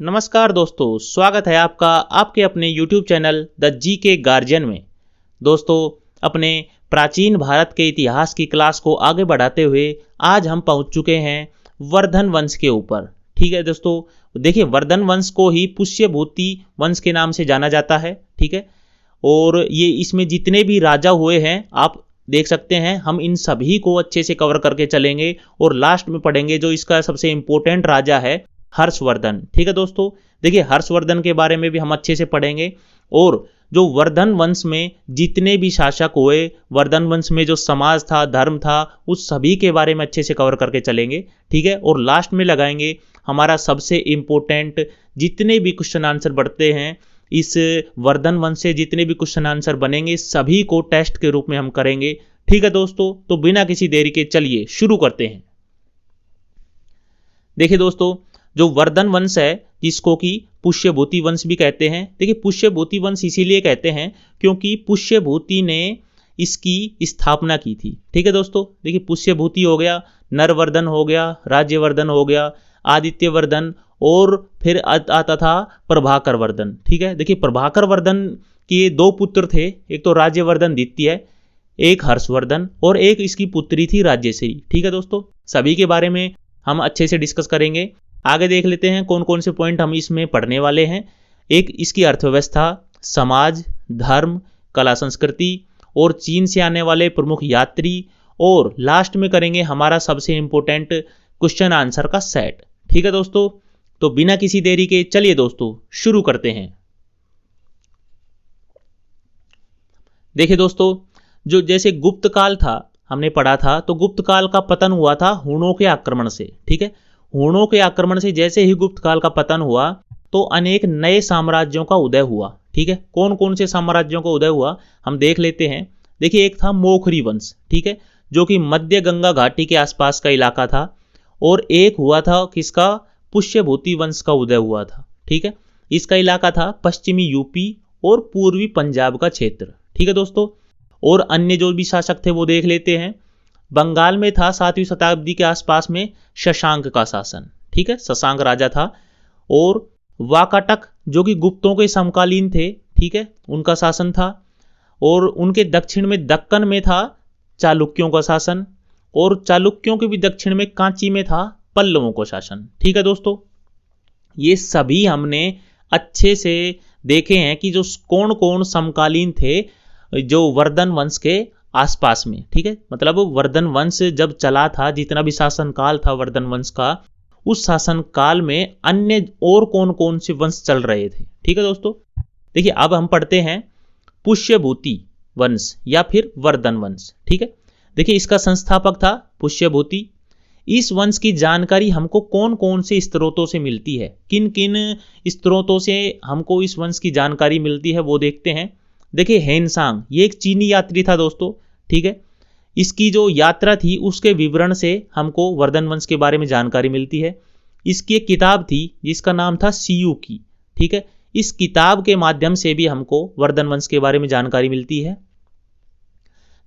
नमस्कार दोस्तों, स्वागत है आपका आपके अपने YouTube channel the GK guardian में। दोस्तों, अपने प्राचीन भारत के इतिहास की क्लास को आगे बढ़ाते हुए आज हम पहुंच चुके हैं वर्धन वंश के ऊपर। ठीक है दोस्तों, देखिए वर्धन वंश को ही पुष्यभूति वंश के नाम से जाना जाता है। ठीक है, और ये इसमें जितने भी राजा हुए हैं आप देख सकते हैं, हम इन सभी को अच्छे से कवर करके चलेंगे और लास्ट में पढ़ेंगे जो इसका सबसे इंपॉर्टेंट राजा है, हर्षवर्धन। ठीक है दोस्तों, देखिए हर्षवर्धन के बारे में भी हम अच्छे से पढ़ेंगे और जो वर्धन वंश में जितने भी शासक हुए, वर्धन वंश में जो समाज था, धर्म था, उस सभी के बारे में अच्छे से कवर करके चलेंगे। ठीक है, और लास्ट में लगाएंगे हमारा सबसे इंपॉर्टेंट, जितने भी क्वेश्चन आंसर बढ़ते हैं इस वर्धन वंश से, जितने भी क्वेश्चन आंसर बनेंगे सभी को टेस्ट के रूप में हम करेंगे। ठीक है दोस्तों, तो बिना किसी देरी के चलिए शुरू करते हैं। देखिए दोस्तों, जो वर्धन वंश है जिसको कि पुष्यभूति वंश भी कहते हैं। देखिए पुष्यभूति वंश इसीलिए कहते हैं क्योंकि पुष्यभूति ने इसकी स्थापना की थी। ठीक है दोस्तों, देखिए पुष्यभूति हो गया, नरवर्धन हो गया, राज्यवर्धन हो गया, आदित्यवर्धन और फिर आता था प्रभाकर वर्धन। ठीक है, देखिए प्रभाकर वर्धन के दो पुत्र थे, एक तो राज्यवर्धन द्वितीय, एक हर्षवर्धन और एक इसकी पुत्री थी राज्यश्री। ठीक है दोस्तों, सभी के बारे में हम अच्छे से डिस्कस करेंगे। आगे देख लेते हैं कौन कौन से पॉइंट हम इसमें पढ़ने वाले हैं। एक इसकी अर्थव्यवस्था, समाज, धर्म, कला संस्कृति और चीन से आने वाले प्रमुख यात्री, और लास्ट में करेंगे हमारा सबसे इंपॉर्टेंट क्वेश्चन आंसर का सेट। ठीक है दोस्तों, तो बिना किसी देरी के चलिए दोस्तों शुरू करते हैं। देखिए दोस्तों, जो जैसे गुप्त काल था हमने पढ़ा था, तो गुप्त काल का पतन हुआ था हुणों के आक्रमण से। ठीक है, हुणों के आक्रमण से जैसे ही गुप्त काल का पतन हुआ तो अनेक नए साम्राज्यों का उदय हुआ। ठीक है, कौन कौन से साम्राज्यों का उदय हुआ हम देख लेते हैं। देखिए एक था मोखरी वंश, ठीक है, जो कि मध्य गंगा घाटी के आसपास का इलाका था, और एक हुआ था किसका, पुष्यभूति वंश का उदय हुआ था। ठीक है, इसका इलाका था पश्चिमी यूपी और पूर्वी पंजाब का क्षेत्र। ठीक है दोस्तों, और अन्य जो भी शासक थे वो देख लेते हैं। बंगाल में था 7वीं शताब्दी के आसपास में शशांक का शासन। ठीक है, शशांक राजा था, और वाकाटक जो कि गुप्तों के समकालीन थे, ठीक है, उनका शासन था, और उनके दक्षिण में दक्कन में था चालुक्यों का शासन, और चालुक्यों के भी दक्षिण में कांची में था पल्लवों का शासन। ठीक है दोस्तों, ये सभी हमने अच्छे से देखे हैं कि जो कौन कौन समकालीन थे जो वर्धन वंश के आसपास में। ठीक है, मतलब वर्धन वंश जब चला था, जितना भी शासन काल था वर्धन वंश का, उस शासन काल में अन्य और कौन कौन से वंश चल रहे थे। ठीक है दोस्तों, देखिए अब हम पढ़ते हैं पुष्यभूति वंश या फिर वर्धन वंश। ठीक है, देखिए इसका संस्थापक था पुष्यभूति। इस वंश की जानकारी हमको कौन कौन से स्रोतों से मिलती है, किन किन स्रोतों से हमको इस वंश की जानकारी मिलती है वो देखते हैं। देखिए हेनसांग, ये एक चीनी यात्री था दोस्तों। ठीक है, इसकी जो यात्रा थी उसके विवरण से हमको वर्धन वंश के बारे में जानकारी मिलती है। इसकी एक किताब थी जिसका नाम था सीयू की। ठीक है, इस किताब के माध्यम से भी हमको वर्धन वंश के बारे में जानकारी मिलती है।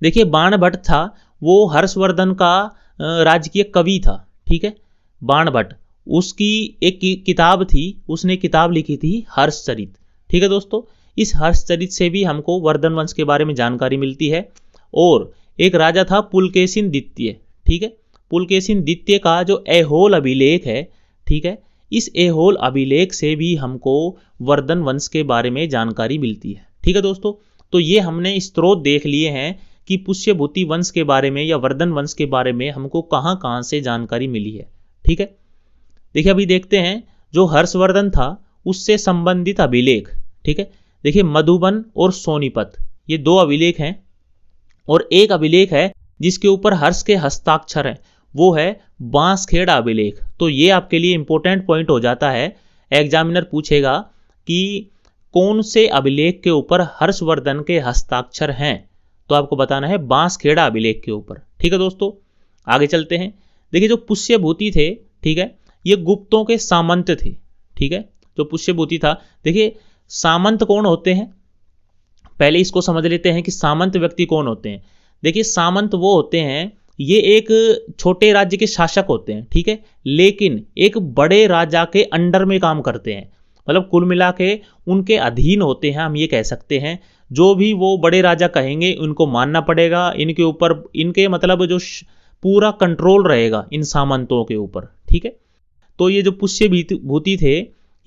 देखिए बाणभट्ट था, वो हर्षवर्धन का राजकीय कवि था। ठीक है, बाणभट्ट, उसकी एक किताब थी, उसने किताब लिखी थी हर्षचरित। ठीक है दोस्तों, इस हर्षचरित से भी हमको वर्धन वंश के बारे में जानकारी मिलती है। और एक राजा था पुलकेशिन द्वितीय। ठीक है, पुलकेशिन द्वितीय का जो ऐहोल अभिलेख है, ठीक है, इस ऐहोल अभिलेख से भी हमको वर्धन वंश के बारे में जानकारी मिलती है। ठीक है दोस्तों, तो ये हमने स्रोत देख लिए हैं कि पुष्यभूति वंश के बारे में या वर्धन वंश के बारे में हमको कहाँ कहाँ से जानकारी मिली है। ठीक है, देखिए अभी देखते हैं जो हर्षवर्धन था उससे संबंधित अभिलेख। ठीक है, देखिए मधुबन और सोनीपत, ये दो अभिलेख हैं, और एक अभिलेख है जिसके ऊपर हर्ष के हस्ताक्षर हैं, वो है बांसखेड़ा अभिलेख। तो ये आपके लिए इंपॉर्टेंट पॉइंट हो जाता है, एग्जामिनर पूछेगा कि कौन से अभिलेख के ऊपर हर्षवर्धन के हस्ताक्षर हैं, तो आपको बताना है बांसखेड़ा अभिलेख के ऊपर। ठीक है दोस्तों, आगे चलते हैं। देखिए जो पुष्यभूति थे, ठीक है, ये गुप्तों के सामंत थे। ठीक है, जो पुष्यभूति था, देखिए सामंत कौन होते हैं, पहले इसको समझ लेते हैं कि सामंत व्यक्ति कौन होते हैं। देखिए सामंत वो होते हैं ये एक छोटे राज्य के शासक होते हैं, ठीक है, लेकिन एक बड़े राजा के अंडर में काम करते हैं। मतलब कुल मिला के उनके अधीन होते हैं, हम ये कह सकते हैं। जो भी वो बड़े राजा कहेंगे उनको मानना पड़ेगा, इनके ऊपर इनके मतलब जो पूरा कंट्रोल रहेगा इन सामंतों के ऊपर, ठीक है। तो ये जो पुष्य भूति थे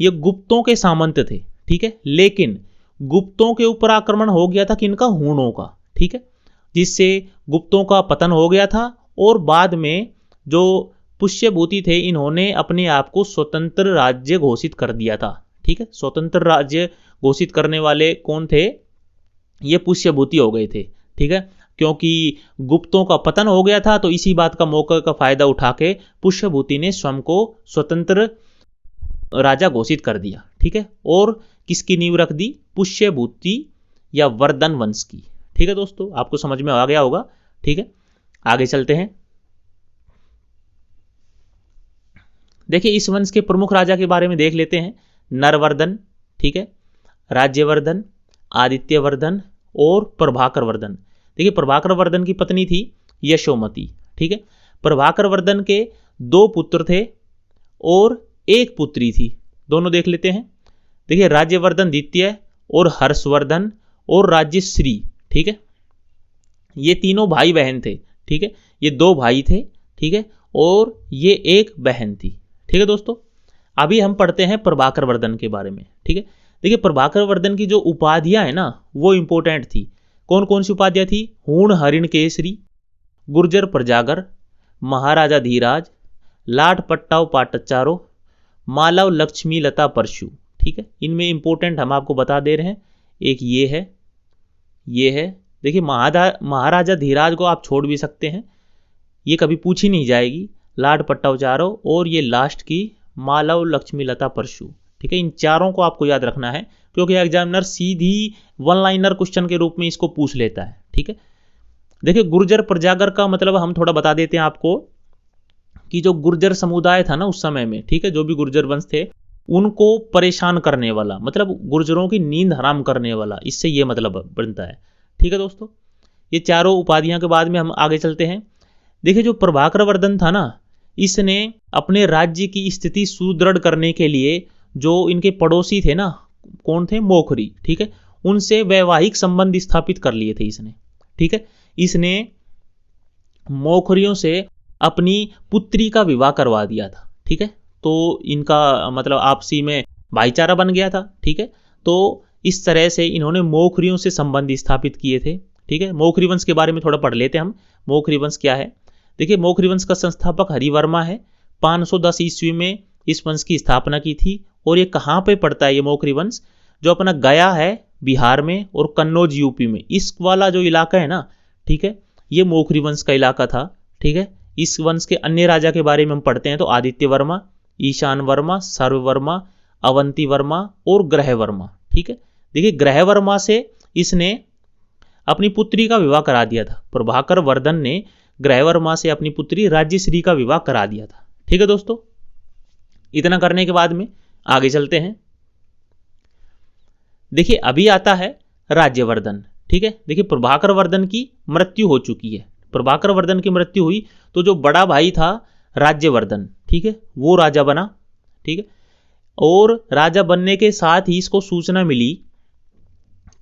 ये गुप्तों के सामंत थे, ठीक है, लेकिन गुप्तों के ऊपर आक्रमण हो गया था किनका, हूणों का, ठीक है, जिससे गुप्तों का पतन हो गया था। और बाद में जो पुष्यभूति थे इन्होंने अपने आप को स्वतंत्र राज्य घोषित कर दिया था, ठीक है। स्वतंत्र राज्य घोषित करने वाले कौन थे, ये पुष्यभूति हो गए थे, ठीक है, क्योंकि गुप्तों का पतन हो गया था। तो इसी बात का मौके का फायदा उठा के पुष्यभूति ने स्वयं को स्वतंत्र राजा घोषित कर दिया, ठीक है। और किसकी नींव रख दी, पुष्यभूति या वर्धन वंश की, ठीक है दोस्तों, आपको समझ में आ गया होगा, ठीक है। आगे चलते हैं। देखिए इस वंश के प्रमुख राजा के बारे में देख लेते हैं। नरवर्धन, ठीक है, राज्यवर्धन, आदित्यवर्धन और प्रभाकर वर्धन। देखिए प्रभाकर वर्धन की पत्नी थी यशोमती, ठीक है। प्रभाकर वर्धन के 2 पुत्र थे और 1 पुत्री थी, दोनों देख लेते हैं। देखिए राज्यवर्धन द्वितीय और हर्षवर्धन और राज्यश्री, ठीक है, ये तीनों भाई बहन थे, ठीक है। ये 2 भाई थे, ठीक है, और ये 1 बहन थी, ठीक है दोस्तों। अभी हम पढ़ते हैं प्रभाकर वर्धन के बारे में, ठीक है। देखिए प्रभाकर वर्धन की जो उपाधियां है ना वो इंपॉर्टेंट थी। कौन कौन सी उपाधियां थी, हूण हरिण केसरी, गुर्जर प्रजागर, महाराजा धीराज, लाट पट्टाव पाटचारो, मालव लक्ष्मी लता परशु, ठीक है। इनमें इंपॉर्टेंट हम आपको बता दे रहे हैं। एक ये है। देखिए महाराजा धीराज को आप छोड़ भी सकते हैं, ये कभी पूछी नहीं जाएगी, लाट पट्टाव चारो, और ये लास्ट की मालव लक्ष्मी लता परशु, ठीक है। इन चारों को आपको याद रखना है क्योंकि एग्जामिनर सीधी 1 लाइनर क्वेश्चन के रूप में इसको पूछ लेता है, ठीक है। देखिए गुर्जर प्रजागर का मतलब हम थोड़ा बता देते हैं आपको कि जो गुर्जर समुदाय था ना उस समय में, ठीक है, जो भी गुर्जर वंश थे उनको परेशान करने वाला, मतलब गुर्जरों की नींद हराम करने वाला, इससे ये मतलब बनता है, ठीक है दोस्तों। ये चारों उपाधियां के बाद में हम आगे चलते हैं। देखिए जो प्रभाकर वर्धन था ना, इसने अपने राज्य की स्थिति सुदृढ़ करने के लिए जो इनके पड़ोसी थे ना, कौन थे, मोखरी, ठीक है, उनसे वैवाहिक संबंध स्थापित कर लिए थे इसने, ठीक है। इसने मोखरियों से अपनी पुत्री का विवाह करवा दिया था, ठीक है। तो इनका मतलब आपसी में भाईचारा बन गया था, ठीक है। तो इस तरह से इन्होंने मोखरियों से संबंध स्थापित किए थे, ठीक है। मोखरी वंश के बारे में थोड़ा पढ़ लेते हैं हम। मोखरी वंश क्या है, देखिए मोखरी वंश का संस्थापक हरिवर्मा है। 510 ईस्वी में इस वंश की स्थापना की थी। और ये कहाँ पे पड़ता है ये मोखरी वंश, जो अपना गया है बिहार में और कन्नौज यूपी में, इस वाला जो इलाका है ना, ठीक है, ये मोखरी वंश का इलाका था, ठीक है। इस वंश के अन्य राजा के बारे में हम पढ़ते हैं तो आदित्य वर्मा, ईशान वर्मा, सर्ववर्मा, अवंती वर्मा और ग्रहवर्मा, ठीक है। देखिए ग्रहवर्मा से इसने अपनी पुत्री का विवाह करा दिया था। प्रभाकर वर्धन ने ग्रहवर्मा से अपनी पुत्री राज्यश्री का विवाह करा दिया था, ठीक है दोस्तों। इतना करने के बाद में आगे चलते हैं। देखिए अभी आता है राज्यवर्धन, ठीक है। देखिए प्रभाकर वर्धन की मृत्यु हो चुकी है। प्रभाकर वर्धन की मृत्यु हुई तो जो बड़ा भाई था राज्यवर्धन, ठीक है, वो राजा बना, ठीक है। और राजा बनने के साथ ही इसको सूचना मिली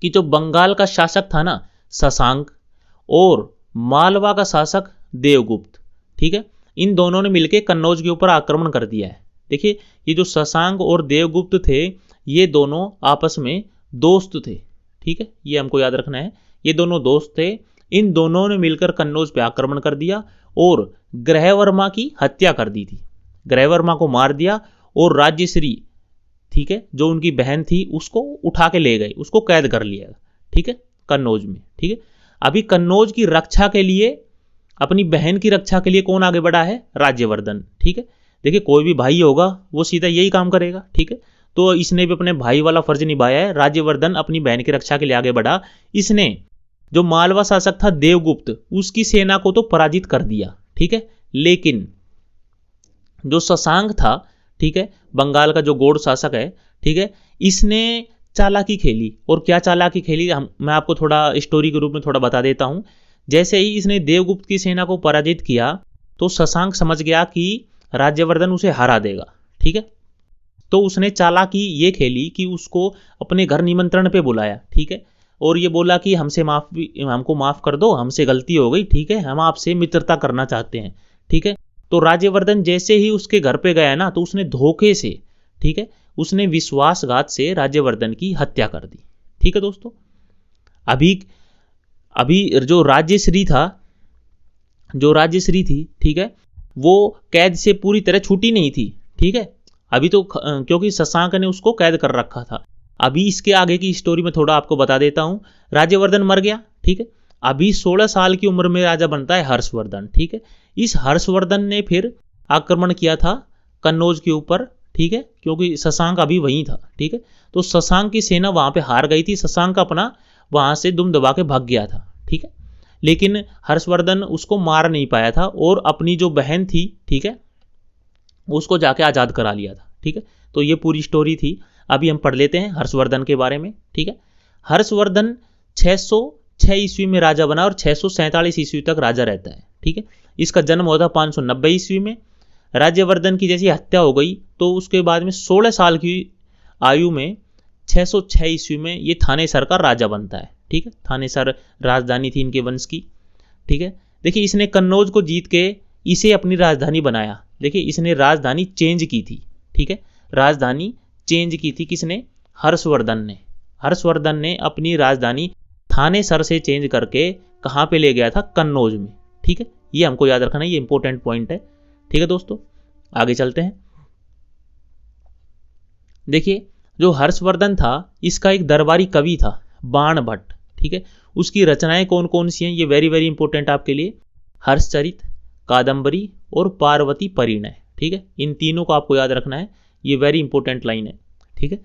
कि जो बंगाल का शासक था ना शशांक, और मालवा का शासक देवगुप्त, ठीक है, इन दोनों ने मिलकर कन्नौज के ऊपर आक्रमण कर दिया है। देखिए ये जो शशांक और देवगुप्त थे ये दोनों आपस में दोस्त थे, ठीक है, ये हमको याद रखना है, ये दोनों दोस्त थे। इन दोनों ने मिलकर कन्नौज पे आक्रमण कर दिया और ग्रहवर्मा की हत्या कर दी थी। ग्रहवर्मा को मार दिया और राज्यश्री, ठीक है, जो उनकी बहन थी उसको उठा के ले गए, उसको कैद कर लिया, ठीक है, कन्नौज में, ठीक है। अभी कन्नौज की रक्षा के लिए, अपनी बहन की रक्षा के लिए कौन आगे बढ़ा है, राज्यवर्धन, ठीक है। देखिए कोई भी भाई होगा वो सीधा यही काम करेगा, ठीक है। तो इसने भी अपने भाई वाला फर्ज निभाया है। राज्यवर्धन अपनी बहन की रक्षा के लिए आगे बढ़ा। इसने जो मालवा शासक था देवगुप्त, उसकी सेना को तो पराजित कर दिया, ठीक है, लेकिन जो शशांक था, ठीक है, बंगाल का जो गौड़ शासक है, ठीक है, इसने चालाकी खेली। और क्या चालाकी खेली, मैं आपको थोड़ा स्टोरी के रूप में थोड़ा बता देता हूं। जैसे ही इसने देवगुप्त की सेना को पराजित किया तो शशांक समझ गया कि राज्यवर्धन उसे हरा देगा। ठीक है, तो उसने चालाकी ये खेली कि उसको अपने घर निमंत्रण पे बुलाया। ठीक है, और ये बोला कि हमको माफ कर दो, हमसे गलती हो गई, ठीक है, हम आपसे मित्रता करना चाहते हैं। ठीक है, तो राज्यवर्धन जैसे ही उसके घर पे गया ना, तो उसने धोखे से, ठीक है, उसने विश्वासघात से राज्यवर्धन की हत्या कर दी। ठीक है दोस्तों, अभी जो राज्यश्री थी, ठीक है, वो कैद से पूरी तरह छूटी नहीं थी। ठीक है, अभी तो क्योंकि शशांक ने उसको कैद कर रखा था। अभी इसके आगे की स्टोरी में थोड़ा आपको बता देता हूं। राज्यवर्धन मर गया। ठीक है, अभी 16 साल की उम्र में राजा बनता है हर्षवर्धन। ठीक है, इस हर्षवर्धन ने फिर आक्रमण किया था कन्नौज के ऊपर। ठीक है, क्योंकि शशांक अभी वहीं था। ठीक है, तो शशांक की सेना वहां पे हार गई थी। शशांक अपना वहां से दुम दबा के भाग गया था। ठीक है, लेकिन हर्षवर्धन उसको मार नहीं पाया था और अपनी जो बहन थी, ठीक है, उसको जाके आजाद करा लिया था। ठीक है, तो ये पूरी स्टोरी थी। अभी हम पढ़ लेते हैं हर्षवर्धन के बारे में। ठीक है, हर्षवर्धन 606 ईस्वी में राजा बना और 647 ईस्वी तक राजा रहता है। ठीक है, इसका जन्म हुआ था 590 ईस्वी में। राज्यवर्धन की जैसी हत्या हो गई तो उसके बाद में 16 साल की आयु में 606 ईस्वी में ये थानेसर का राजा बनता है। ठीक है, थानेसर राजधानी थी इनके वंश की। ठीक है, देखिए इसने कन्नौज को जीत के इसे अपनी राजधानी बनाया। देखिए इसने राजधानी चेंज की थी। ठीक है, राजधानी चेंज की थी किसने? हर्षवर्धन ने अपनी राजधानी थानेसर से चेंज करके कहां पे ले गया था? कन्नौज में। ठीक है, ये हमको याद रखना है, ये इंपॉर्टेंट पॉइंट है। ठीक है दोस्तों, आगे चलते हैं। देखिए जो हर्षवर्धन था इसका एक दरबारी कवि था बाण भट्ट। ठीक है, उसकी रचनाएं कौन कौन सी हैं ये वेरी वेरी इंपॉर्टेंट आपके लिए। हर्षचरित, कादंबरी और पार्वती परिणय। ठीक है, इन तीनों को आपको याद रखना है, ये वेरी इंपॉर्टेंट लाइन है। ठीक है,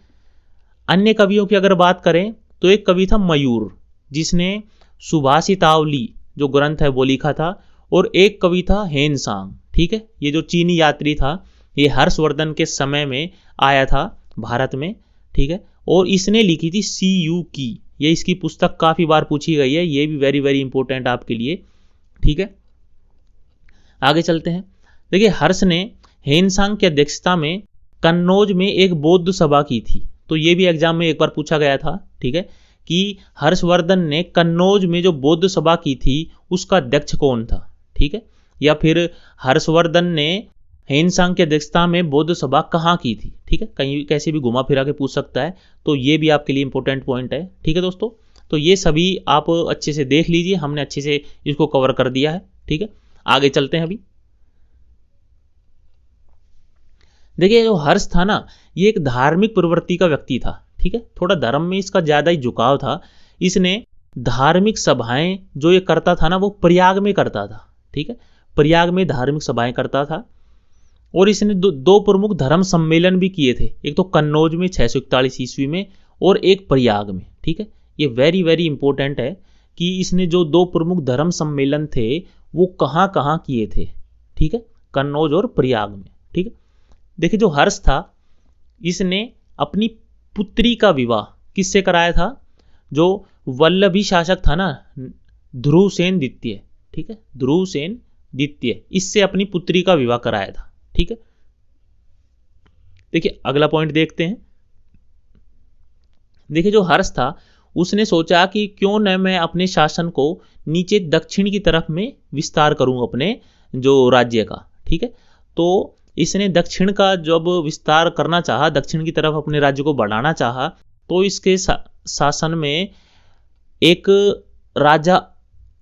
अन्य कवियों की अगर बात करें तो एक कवि था मयूर, जिसने सुभाषितावली जो ग्रंथ है वो लिखा था, और एक कवि था हेनसांग। ठीक है, ये जो चीनी यात्री था ये हर्षवर्धन के समय में आया था भारत में। ठीक है, और इसने लिखी थी सी यू की। ये इसकी पुस्तक काफी बार पूछी गई है, ये भी वेरी वेरी इंपॉर्टेंट आपके लिए। ठीक है, आगे चलते हैं। देखिए हर्ष ने हेनसांग की अध्यक्षता में कन्नौज में एक बौद्ध सभा की थी। तो ये भी एग्जाम में एक बार पूछा गया था। ठीक है, कि हर्षवर्धन ने कन्नौज में जो बौद्ध सभा की थी उसका अध्यक्ष कौन था? ठीक है, या फिर हर्षवर्धन ने हेनसांग की अध्यक्षता में बौद्ध सभा कहाँ की थी? ठीक है, कहीं कैसे भी घुमा फिरा के पूछ सकता है, तो ये भी आपके लिए इंपॉर्टेंट पॉइंट है। ठीक है दोस्तों, तो ये सभी आप अच्छे से देख लीजिए, हमने अच्छे से इसको कवर कर दिया है। ठीक है, आगे चलते हैं। अभी देखिए जो हर्ष था ना, ये एक धार्मिक प्रवृत्ति का व्यक्ति था। ठीक है, थोड़ा धर्म में इसका ज्यादा ही झुकाव था। इसने धार्मिक सभाएं जो ये करता था ना, वो प्रयाग में करता था। ठीक है, प्रयाग में धार्मिक सभाएं करता था, और इसने दो प्रमुख धर्म सम्मेलन भी किए थे, एक तो कन्नौज में 641 ईस्वी में और एक प्रयाग में। ठीक है, ये वेरी वेरी इंपॉर्टेंट है कि इसने जो दो प्रमुख धर्म सम्मेलन थे वो कहाँ कहाँ किए थे। ठीक है, कन्नौज और प्रयाग में। ठीक है, देखिए जो हर्ष था इसने अपनी पुत्री का विवाह किससे कराया था? जो वल्लभी शासक था ना, ध्रुवसेन द्वितीय। ठीक है, ध्रुवसेन द्वितीय, इससे अपनी पुत्री का विवाह कराया था। ठीक है, देखिए अगला पॉइंट देखते हैं। देखिए जो हर्ष था उसने सोचा कि क्यों न मैं अपने शासन को नीचे दक्षिण की तरफ में विस्तार करूं अपने जो राज्य का। ठीक है, तो इसने दक्षिण का जब विस्तार करना चाहा, दक्षिण की तरफ अपने राज्य को बढ़ाना चाहा, तो इसके शासन में एक राजा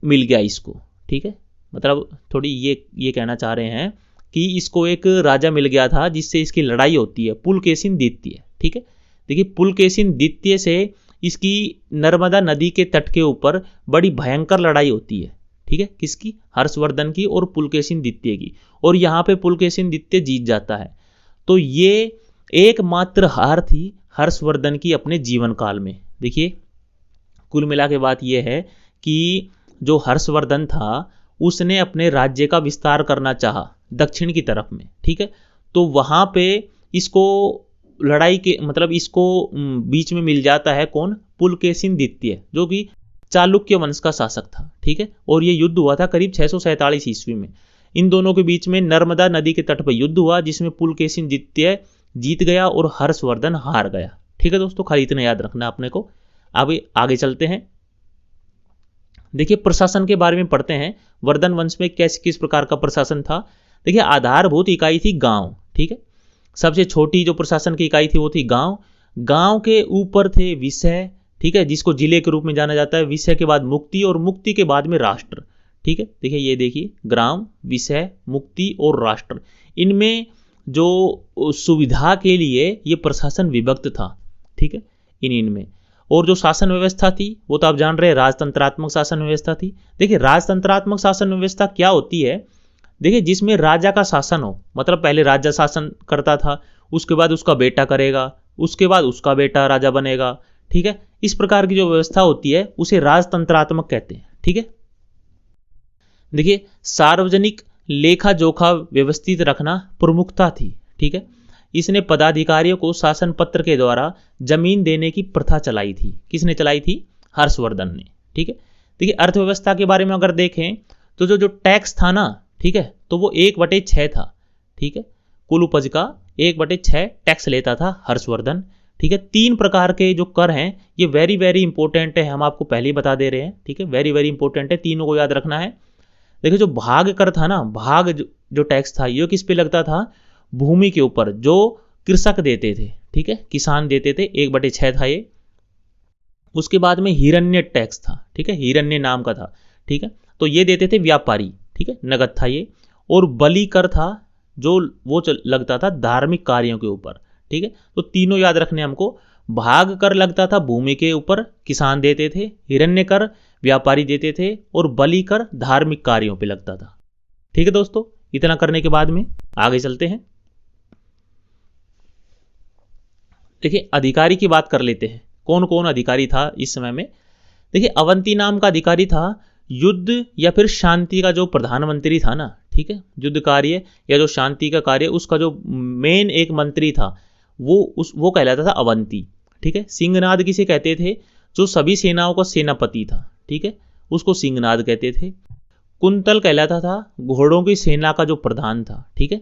मिल गया इसको। ठीक है, मतलब थोड़ी ये कहना चाह रहे हैं कि इसको एक राजा मिल गया था जिससे इसकी लड़ाई होती है, पुलकेशिन द्वितीय। ठीक है, देखिए पुलकेशिन द्वितीय से इसकी नर्मदा नदी के तट के ऊपर बड़ी भयंकर लड़ाई होती है। ठीक है, किसकी? हर्षवर्धन की और पुलकेशिन द्वितीय की, और यहाँ पे पुलकेशिन द्वितीय जीत जाता है। तो ये एकमात्र हार थी हर्षवर्धन की अपने जीवन काल में। देखिए कुल मिला के बात यह है कि जो हर्षवर्धन था उसने अपने राज्य का विस्तार करना चाहा दक्षिण की तरफ में। ठीक है, तो वहां पे इसको लड़ाई के मतलब इसको बीच में मिल जाता है कौन? पुलकेशिन द्वितीय, जो कि चालुक्य वंश का शासक था, ठीक है। और ये युद्ध हुआ था करीब 647 ईस्वी में। इन दोनों के बीच में नर्मदा नदी के तट पर युद्ध हुआ, जिसमें पुलकेशिन जीत गया और हर्षवर्धन हार गया, ठीक है दोस्तों। खाली इतना याद रखना अपने को। अब आगे चलते हैं। देखिए प्रशासन के बारे में पढ़ते हैं। वर्धन वंश में किस प्रकार का प्रशासन था। देखिए आधारभूत इकाई थी गांव, ठीक है। सबसे छोटी जो प्रशासन की इकाई थी वो थी गांव। गांव के ऊपर थे विषय, ठीक है, जिसको जिले के रूप में जाना जाता है। विषय के बाद मुक्ति और मुक्ति के बाद में राष्ट्र, ठीक है। देखिए ये देखिए ग्राम, विषय, मुक्ति और राष्ट्र, इनमें जो सुविधा के लिए ये प्रशासन विभक्त था, ठीक है, इनमें। और जो शासन व्यवस्था थी वो तो आप जान रहे हैं, राजतंत्रात्मक शासन व्यवस्था थी। देखिए राजतंत्रात्मक शासन व्यवस्था क्या होती है। देखिए जिसमें राजा का शासन हो, मतलब पहले राजा शासन करता था, उसके बाद उसका बेटा करेगा, उसके बाद उसका बेटा राजा बनेगा, ठीक है। इस प्रकार की जो व्यवस्था होती है उसे राजतंत्रात्मक कहते हैं, ठीक है। देखिए सार्वजनिक लेखा जोखा व्यवस्थित रखना प्रमुखता थी, ठीक है। इसने पदाधिकारियों को शासन पत्र के द्वारा जमीन देने की प्रथा चलाई थी। किसने चलाई थी? हर्षवर्धन ने, ठीक है। देखिए अर्थव्यवस्था के बारे में अगर देखें तो जो टैक्स था ना, ठीक है, तो वो 1/6 था, ठीक है। कुल उपज का 1/6 टैक्स लेता था हर्षवर्धन, ठीक है। 3 प्रकार के जो कर हैं ये वेरी वेरी इंपॉर्टेंट है, हम आपको पहले ही बता दे रहे हैं, ठीक है। वेरी वेरी इंपॉर्टेंट है, तीनों को याद रखना है। देखिए जो भाग कर था ना, भाग जो टैक्स था ये किस पे लगता था? भूमि के ऊपर, जो कृषक देते थे, ठीक है, किसान देते थे, 1/6 था ये। उसके बाद में हिरण्य टैक्स था, ठीक है, हिरण्य नाम का था, ठीक है, तो ये देते थे व्यापारी, ठीक है, नगद था ये। और बलि कर था जो वो लगता था धार्मिक कार्यों के ऊपर, ठीक है। तो तीनों याद रखने हमको। भाग कर लगता था भूमि के ऊपर, किसान देते थे, हिरण्य कर व्यापारी देते थे, और बलि कर धार्मिक कार्यों पे लगता था, ठीक है दोस्तों। इतना करने के बाद में आगे चलते हैं। देखिए अधिकारी की बात कर लेते हैं, कौन कौन अधिकारी था इस समय में। देखिए अवंती नाम का अधिकारी था, युद्ध या फिर शांति का जो प्रधानमंत्री था ना, ठीक है, युद्ध कार्य या जो शांति का कार्य, उसका जो मेन एक मंत्री था वो कहलाता था अवंती, ठीक है। सिंहनाद किसे कहते थे? जो सभी सेनाओं का सेनापति था, ठीक है, उसको सिंहनाद कहते थे। कुंतल कहलाता था घोड़ों की सेना का जो प्रधान था, ठीक है।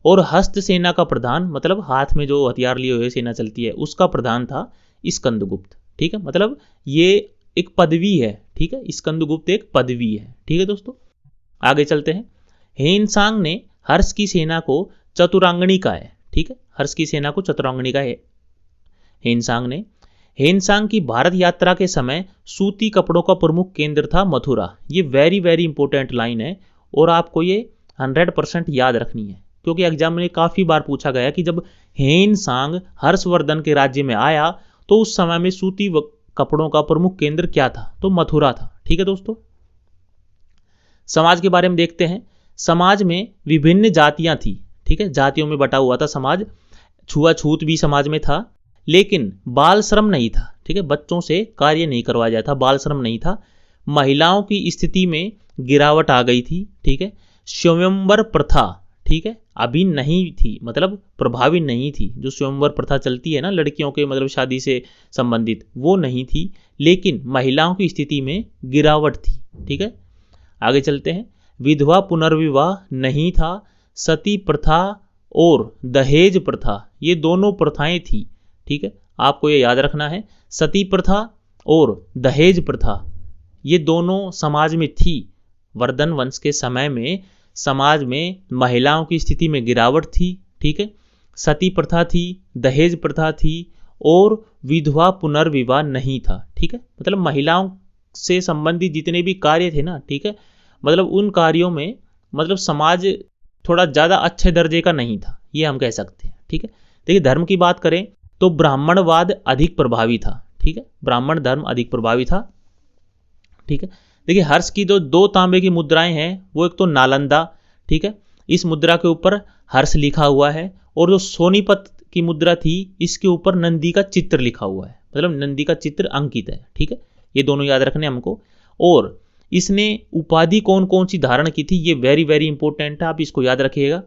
और हस्त सेना का प्रधान, मतलब हाथ में जो हथियार लिए हुए सेना चलती है, उसका प्रधान था स्कंदगुप्त, ठीक है। मतलब ये एक पदवी है, ठीक है, स्कंदगुप्त एक पदवी है, ठीक है दोस्तों। आगे चलते हैं। हेनसांग ने हर्ष की सेना को चतुरांगणी का है, ठीक है, हर्ष की सेना को चतुरांगणी का है हेनसांग ने। हेनसांग की भारत यात्रा के समय सूती कपड़ों का प्रमुख केंद्र था मथुरा। ये वेरी वेरी इंपॉर्टेंट लाइन है और आपको ये 100% याद रखनी है, क्योंकि एग्जाम में काफी बार पूछा गया कि जब हेनसांग हर्षवर्धन के राज्य में आया तो उस समय में सूती कपड़ों का प्रमुख केंद्र क्या था? तो मथुरा था, ठीक है दोस्तों। समाज के बारे में देखते हैं। समाज में विभिन्न जातियां थी, ठीक है, जातियों में बटा हुआ था समाज। छुआछूत भी समाज में था, लेकिन बाल श्रम नहीं था, ठीक है, बच्चों से कार्य नहीं करवाया जाता, बाल श्रम नहीं था। महिलाओं की स्थिति में गिरावट आ गई थी, ठीक है। स्वयंवर प्रथा, ठीक है, अभी नहीं थी, मतलब प्रभावी नहीं थी। जो स्वयंवर प्रथा चलती है ना लड़कियों के, मतलब शादी से संबंधित, वो नहीं थी, लेकिन महिलाओं की स्थिति में गिरावट थी, ठीक है। आगे चलते हैं। विधवा पुनर्विवाह नहीं था। सती प्रथा और दहेज प्रथा, ये दोनों प्रथाएं थी, ठीक है, आपको ये याद रखना है। सती प्रथा और दहेज प्रथा ये दोनों समाज में थी। वर्धन वंश के समय में समाज में महिलाओं की स्थिति में गिरावट थी, ठीक है। सती प्रथा थी, दहेज प्रथा थी और विधवा पुनर्विवाह नहीं था, ठीक है। मतलब महिलाओं से संबंधित जितने भी कार्य थे ना, ठीक है, मतलब उन कार्यों में मतलब समाज थोड़ा ज़्यादा अच्छे दर्जे का नहीं था, ये हम कह सकते हैं, ठीक है। देखिए धर्म की बात करें तो ब्राह्मणवाद अधिक प्रभावी था, ठीक है, ब्राह्मण धर्म अधिक प्रभावी था, ठीक है। देखिए हर्ष की जो 2 तांबे की मुद्राएं हैं, वो एक तो नालंदा, ठीक है, इस मुद्रा के ऊपर हर्ष लिखा हुआ है, और जो सोनीपत की मुद्रा थी इसके ऊपर नंदी का चित्र लिखा हुआ है, मतलब नंदी का चित्र अंकित है, ठीक है। ये दोनों याद रखने हमको। और इसने उपाधि कौन कौन सी धारण की थी, ये वेरी वेरी इंपॉर्टेंट है, आप इसको याद रखिएगा।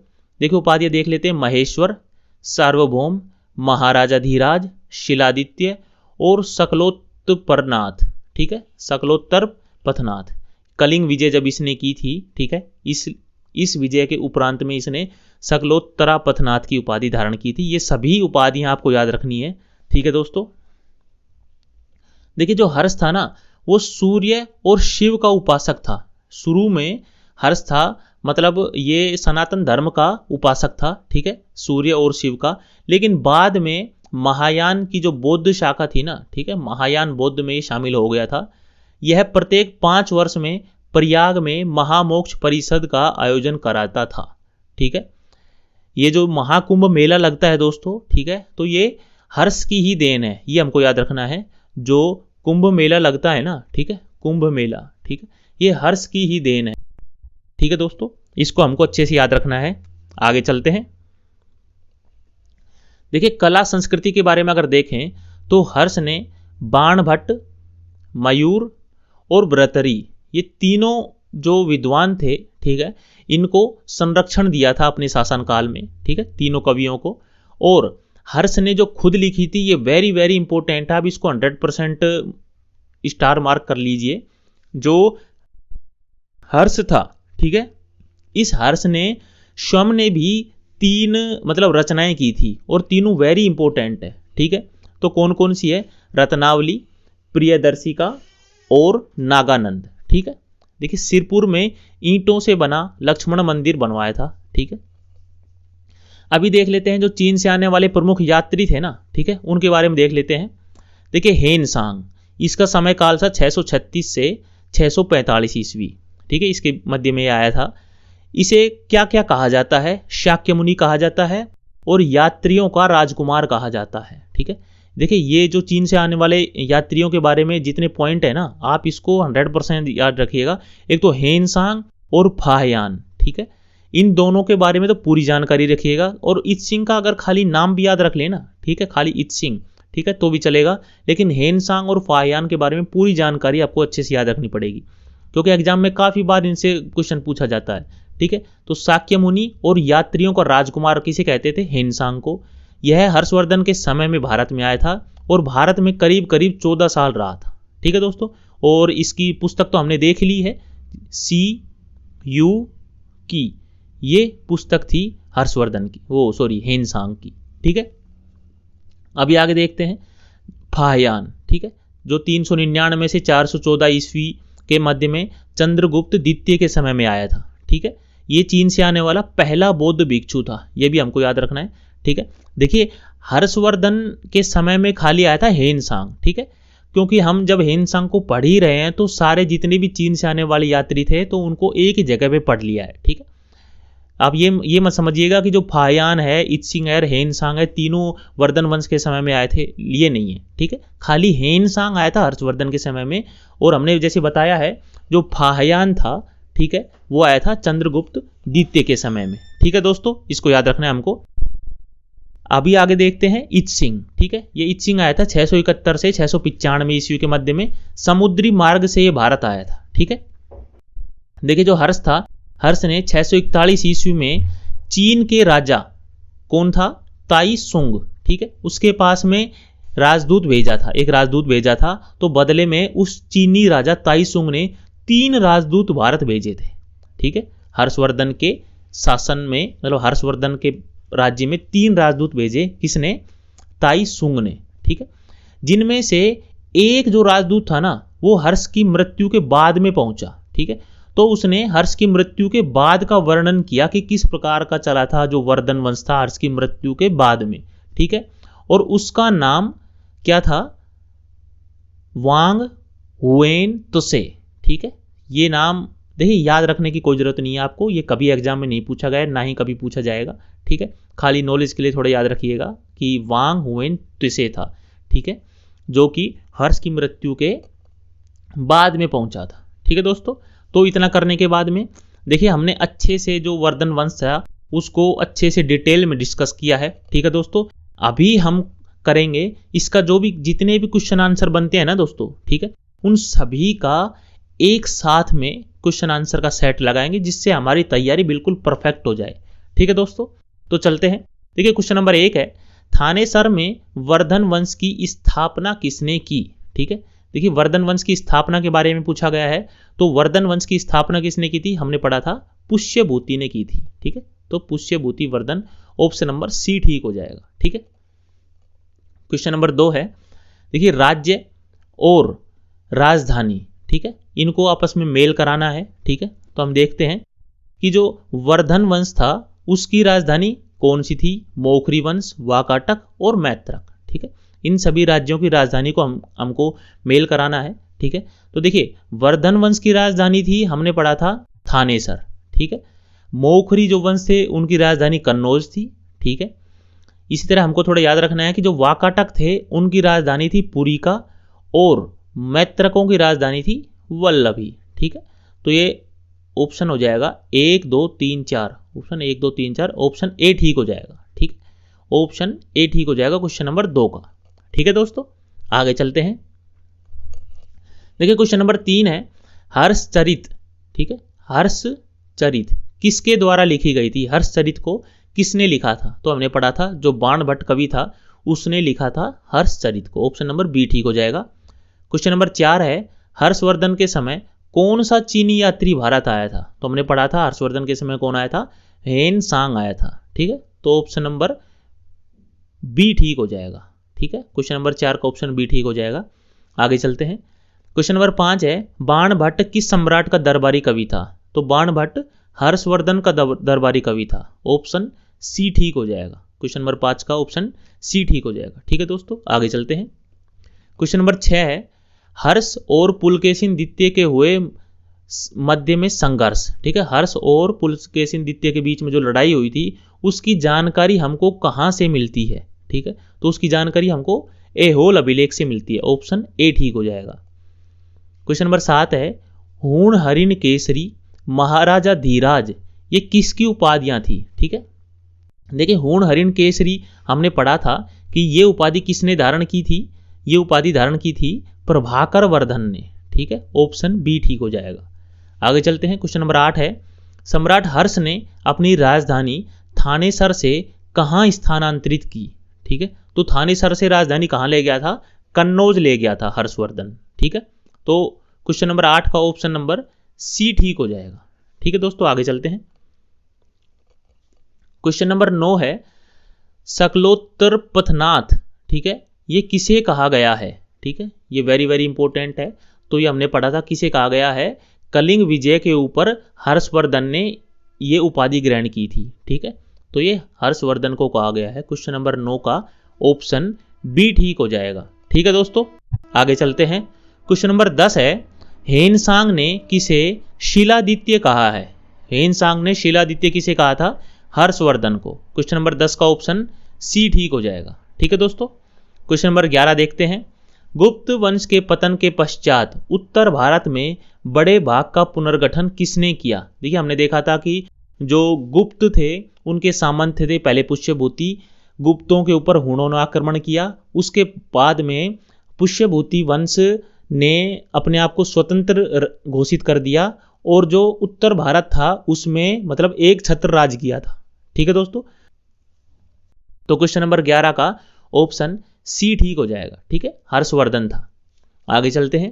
देखिए उपाधियां देख लेते हैं। महेश्वर, सार्वभौम, महाराजाधिराज, शिलादित्य और सकलोत्परनाथ, ठीक है, सकलोत्तर पथनाथ। कलिंग विजय जब इसने की थी, ठीक है, इस विजय के उपरांत में इसने सकलोत्तरा पथनाथ की उपाधि धारण की थी। ये सभी उपाधियां आपको याद रखनी है, ठीक है दोस्तों। देखिए जो हर्ष था ना, वो सूर्य और शिव का उपासक था। शुरू में हर्ष था, मतलब ये सनातन धर्म का उपासक था, ठीक है, सूर्य और शिव का। लेकिन बाद में महायान की जो बौद्ध शाखा थी ना, ठीक है, महायान बौद्ध में शामिल हो गया था। यह प्रत्येक 5 वर्ष में प्रयाग में महामोक्ष परिषद का आयोजन कराता था, ठीक है। ये जो महाकुंभ मेला लगता है दोस्तों, ठीक है, तो ये हर्ष की ही देन है, ये हमको याद रखना है। जो कुंभ मेला लगता है ना, ठीक है, कुंभ मेला, ठीक है, ये हर्ष की ही देन है, ठीक है दोस्तों। इसको हमको अच्छे से याद रखना है। आगे चलते हैं। देखिए कला संस्कृति के बारे में अगर देखें तो हर्ष ने बाणभट्ट, मयूर और भर्तृहरि, ये तीनों जो विद्वान थे, ठीक है, इनको संरक्षण दिया था अपने शासनकाल में, ठीक है, तीनों कवियों को। और हर्ष ने जो खुद लिखी थी, ये वेरी वेरी इंपॉर्टेंट है, आप इसको 100% स्टार मार्क कर लीजिए। जो हर्ष था, ठीक है, इस हर्ष ने स्वयं ने भी 3 मतलब रचनाएं की थी और तीनों वेरी इंपॉर्टेंट है, ठीक है। तो कौन कौन सी है? रत्नावली, प्रियदर्शिका और नागानंद, ठीक है। देखिए सिरपुर में ईंटों से बना लक्ष्मण मंदिर बनवाया था, ठीक है। अभी देख लेते हैं जो चीन से आने वाले प्रमुख यात्री थे ना, ठीक है, उनके बारे में देख लेते हैं। देखिए हेनसांग, इसका समय काल था 636 से 645 ईस्वी, ठीक है, इसके मध्य में आया था। इसे क्या क्या कहा जाता है? शाक्य मुनि कहा जाता है और यात्रियों का राजकुमार कहा जाता है, ठीक है। देखिए ये जो चीन से आने वाले यात्रियों के बारे में जितने पॉइंट है ना, आप इसको 100% याद रखिएगा। एक तो हेनसांग और फाहयान, ठीक है, इन दोनों के बारे में तो पूरी जानकारी रखिएगा। और इत्सिंग का अगर खाली नाम भी याद रख लेना, ठीक है, खाली इत्सिंग, ठीक है, तो भी चलेगा। लेकिन हेनसांग और फाहयान के बारे में पूरी जानकारी आपको अच्छे से याद रखनी पड़ेगी, क्योंकि एग्जाम में काफी बार इनसे क्वेश्चन पूछा जाता है, ठीक है। तो शाक्य मुनि और यात्रियों का राजकुमार किसे कहते थे? हेनसांग को। यह हर्षवर्धन के समय में भारत में आया था और भारत में करीब करीब 14 साल रहा था, ठीक है दोस्तों। और इसकी पुस्तक तो हमने देख ली है, CU की ये पुस्तक थी हर्षवर्धन की, हेनसांग की, ठीक है। अभी आगे देखते हैं फाहयान, ठीक है, जो 399 से 414 ईस्वी के मध्य में चंद्रगुप्त द्वितीय के समय में आया था, ठीक है। ये चीन से आने वाला पहला बौद्ध भिक्षु था, ये भी हमको याद रखना है, ठीक है। देखिए हर्षवर्धन के समय में खाली आया था हेनसांग, ठीक है, क्योंकि हम जब हेनसांग को पढ़ ही रहे हैं तो सारे जितने भी चीन से आने वाले यात्री थे तो उनको एक ही जगह पे पढ़ लिया है, ठीक है। आप ये मत समझिएगा कि जो फाहयान है, इत्सिंग है, हेनसांग है, तीनों वर्धन वंश के समय में आए थे, ये नहीं है, ठीक है। खाली हेनसांग आया था हर्षवर्धन के समय में। और हमने जैसे बताया है जो फाहयान था, ठीक है, वो आया था चंद्रगुप्त द्वितीय के समय में, ठीक है दोस्तों, इसको याद रखना है हमको। अभी आगे देखते हैं इत्सिंग, ठीक है। ये इत्सिंग आया था 671 से 695 ईस्वी के मध्य में, समुद्री मार्ग से ये भारत आया था, ठीक है। देखिए जो हर्ष था, हर्ष ने 641 ईस्वी में चीन के राजा कौन था? ताई सुंग, ठीक है, उसके पास में राजदूत भेजा था, एक राजदूत भेजा था। तो बदले में उस चीनी राजा ताई सुंग ने 3 राजदूत भारत भेजे थे, ठीक है। हर्षवर्धन के शासन में, मतलब हर्षवर्धन के राज्य में 3 राजदूत भेजे, किसने? ताई सुंग ने, ठीक है। जिनमें से एक जो राजदूत था ना, वो हर्ष की मृत्यु के बाद में पहुंचा, ठीक है। तो उसने हर्ष की मृत्यु के बाद का वर्णन किया कि किस प्रकार का चला था जो वर्धन वंश था हर्ष की मृत्यु के बाद में, ठीक है। और उसका नाम क्या था? वांग हुएन तुसे, ठीक है। ये नाम देखिए याद रखने की कोई जरूरत नहीं है आपको, ये कभी एग्जाम में नहीं पूछा गया, ना ही कभी पूछा जाएगा, ठीक है। खाली नॉलेज के लिए थोड़ा याद रखिएगा कि वांग हुएन तुसे था, ठीक है, जो कि हर्ष की मृत्यु के बाद में पहुंचा था, ठीक है दोस्तों। तो इतना करने के बाद में देखिए हमने अच्छे से जो वर्धन वंश था उसको अच्छे से डिटेल में डिस्कस किया है, ठीक है दोस्तों। अभी हम करेंगे इसका जो भी जितने भी क्वेश्चन आंसर बनते हैं ना दोस्तों, ठीक है, उन सभी का एक साथ में क्वेश्चन आंसर का सेट लगाएंगे, जिससे हमारी तैयारी बिल्कुल परफेक्ट हो जाए, ठीक है दोस्तों। तो चलते हैं। देखिए क्वेश्चन नंबर 1 है, थानेसर में वर्धन वंश की स्थापना किसने की? ठीक है, देखिए वर्धन वंश की स्थापना के बारे में पूछा गया है, तो वर्धन वंश की स्थापना किसने की थी, हमने पढ़ा था पुष्यभूति ने की थी। ठीक है, तो Pushyabhuti Vardhan, option number C ठीक हो जाएगा। ठीक है, क्वेश्चन नंबर 2 है, देखिए राज्य और राजधानी, ठीक है, इनको आपस में मेल कराना है। ठीक है, तो हम देखते हैं कि जो वर्धन वंश था उसकी राजधानी कौन सी थी, मौखरी वंश, वाकाटक और मैत्रक। ठीक है, इन सभी राज्यों की राजधानी को हमको मेल कराना है। ठीक है, तो देखिए वर्धन वंश की राजधानी थी, हमने पढ़ा था थानेसर। ठीक है, मौखरी जो वंश थे उनकी राजधानी कन्नौज थी। ठीक है, इसी तरह हमको थोड़ा याद रखना है कि जो वाकाटक थे उनकी राजधानी थी पुरिका और मैत्रकों की राजधानी थी वल्लभी। ठीक है, तो ये ऑप्शन हो जाएगा 1 2 3 4, ऑप्शन 1 2 3 4, ऑप्शन ए ठीक हो जाएगा। ठीक, ऑप्शन ए ठीक हो जाएगा क्वेश्चन नंबर 2 का। ठीक है दोस्तों, आगे चलते हैं। देखिए क्वेश्चन नंबर 3 है, हर्षचरित। ठीक है, हर्षचरित किसके द्वारा लिखी गई थी, हर्षचरित को किसने लिखा था, तो हमने पढ़ा था जो बाणभट्ट कवि था उसने लिखा था हर्षचरित को, ऑप्शन नंबर बी ठीक हो जाएगा। क्वेश्चन नंबर 4 है, हर्षवर्धन के समय कौन सा चीनी यात्री भारत आया था, तो हमने पढ़ा था हर्षवर्धन के समय कौन आया था, हेन सांग आया था। ठीक है, तो ऑप्शन नंबर बी ठीक हो जाएगा। ठीक है, क्वेश्चन नंबर 4 का ऑप्शन बी ठीक हो जाएगा। आगे चलते हैं। क्वेश्चन नंबर 5 है, बाणभट्ट किस सम्राट का दरबारी कवि था, तो बाणभट्ट हर्षवर्धन का दरबारी कवि था, ऑप्शन सी ठीक हो जाएगा। क्वेश्चन नंबर 5 का ऑप्शन सी ठीक हो जाएगा। ठीक है दोस्तों, आगे चलते हैं। क्वेश्चन नंबर 6 है, हर्ष और पुलकेशिन द्वितीय के हुए मध्य में संघर्ष। ठीक है, हर्ष और पुलकेशिन द्वितीय के बीच में जो लड़ाई हुई थी उसकी जानकारी हमको कहां से मिलती है। ठीक है, तो उसकी जानकारी हमको ऐहोल अभिलेख से मिलती है, ऑप्शन ए ठीक हो जाएगा। क्वेश्चन नंबर 7 है, हूण हरिण केसरी, महाराजा धीराज, ये किसकी उपाधियां थी। ठीक है, देखिए हूण हरिण केसरी हमने पढ़ा था कि ये उपाधि किसने धारण की थी, ये उपाधि धारण की थी प्रभाकर वर्धन ने। ठीक है, ऑप्शन बी ठीक हो जाएगा। आगे चलते हैं। क्वेश्चन नंबर 8 है, सम्राट हर्ष ने अपनी राजधानी थानेसर से कहां स्थानांतरित की। ठीक है, तो थानेसर से राजधानी कहां ले गया था, कन्नौज ले गया था हर्षवर्धन। ठीक है, तो क्वेश्चन नंबर 8 का ऑप्शन नंबर सी ठीक हो जाएगा। ठीक है दोस्तों, आगे चलते हैं। क्वेश्चन नंबर 9 है, सकलोत्तर पथनाथ। ठीक है, ये किसे कहा गया है। ठीक है, ये वेरी वेरी इंपॉर्टेंट है, तो ये हमने पढ़ा था किसे कहा गया है, कलिंग विजय के ऊपर हर्षवर्धन ने ये उपाधि ग्रहण की थी। ठीक है, तो ये हर्षवर्धन को कहा गया है। क्वेश्चन नंबर 9 का ऑप्शन बी ठीक हो जाएगा। ठीक है दोस्तों, आगे चलते हैं। क्वेश्चन नंबर 10 है, हेनसांग ने किसे शिलादित्य कहा है, हेनसांग ने शिलादित्य किसे कहा था, हर्षवर्धन को। क्वेश्चन नंबर 10 का ऑप्शन सी ठीक हो जाएगा। ठीक है दोस्तों, क्वेश्चन नंबर 11 देखते हैं। गुप्त वंश के पतन के पश्चात उत्तर भारत में बड़े भाग का पुनर्गठन किसने किया। देखिए हमने देखा था कि जो गुप्त थे उनके सामंत थे पहले पुष्यभूति, गुप्तों के ऊपर हुणों ने आक्रमण किया, उसके बाद में पुष्यभूति वंश ने अपने आप को स्वतंत्र घोषित कर दिया और जो उत्तर भारत था उसमें मतलब एक छत्र राज किया था। ठीक है दोस्तों, तो क्वेश्चन नंबर 11 का ऑप्शन सी ठीक हो जाएगा। ठीक है, हर्षवर्धन था। आगे चलते हैं।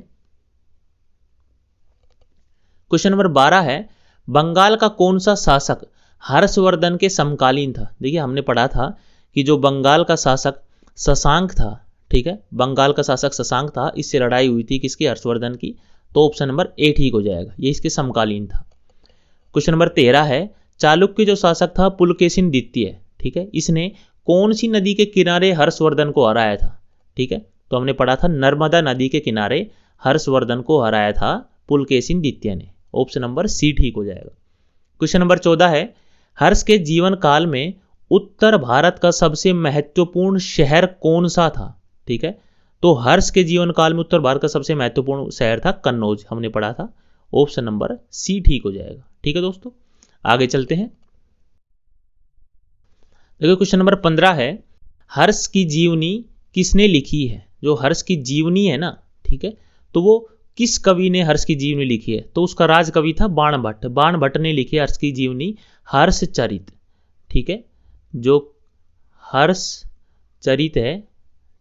क्वेश्चन नंबर 12 है, बंगाल का कौन सा शासक हर्षवर्धन के समकालीन था। देखिए हमने पढ़ा था कि जो बंगाल का शासक शशांक था, ठीक है, बंगाल का शासक शशांक था, इससे लड़ाई हुई थी किसकी, हर्षवर्धन की, तो ऑप्शन नंबर ए ठीक हो जाएगा, ये इसके समकालीन था। क्वेश्चन नंबर 13 है, चालुक्य जो शासक था पुलकेशिन द्वितीय, ठीक है, इसने कौन सी नदी के किनारे हर्षवर्धन को हराया था। ठीक है, तो हमने पढ़ा था नर्मदा नदी के किनारे हर्षवर्धन को हराया था पुलकेशिन द्वितीय ने, ऑप्शन नंबर सी ठीक हो जाएगा। क्वेश्चन नंबर 14 है, हर्ष के जीवन काल में उत्तर भारत का सबसे महत्वपूर्ण शहर कौन सा था। ठीक है, तो हर्ष के जीवन काल में उत्तर भारत का सबसे महत्वपूर्ण शहर था कन्नौज, हमने पढ़ा था, ऑप्शन नंबर सी ठीक हो जाएगा। ठीक है दोस्तों, आगे चलते हैं। देखो क्वेश्चन नंबर 15 है, हर्ष की जीवनी किसने लिखी है। जो हर्ष की जीवनी है ना, ठीक है, तो वो किस कवि ने हर्ष की जीवनी लिखी है, तो उसका राज कवि था बाणभट्ट, बाणभट्ट ने लिखी हर्ष की जीवनी हर्षचरित। ठीक है, जो हर्षचरित है,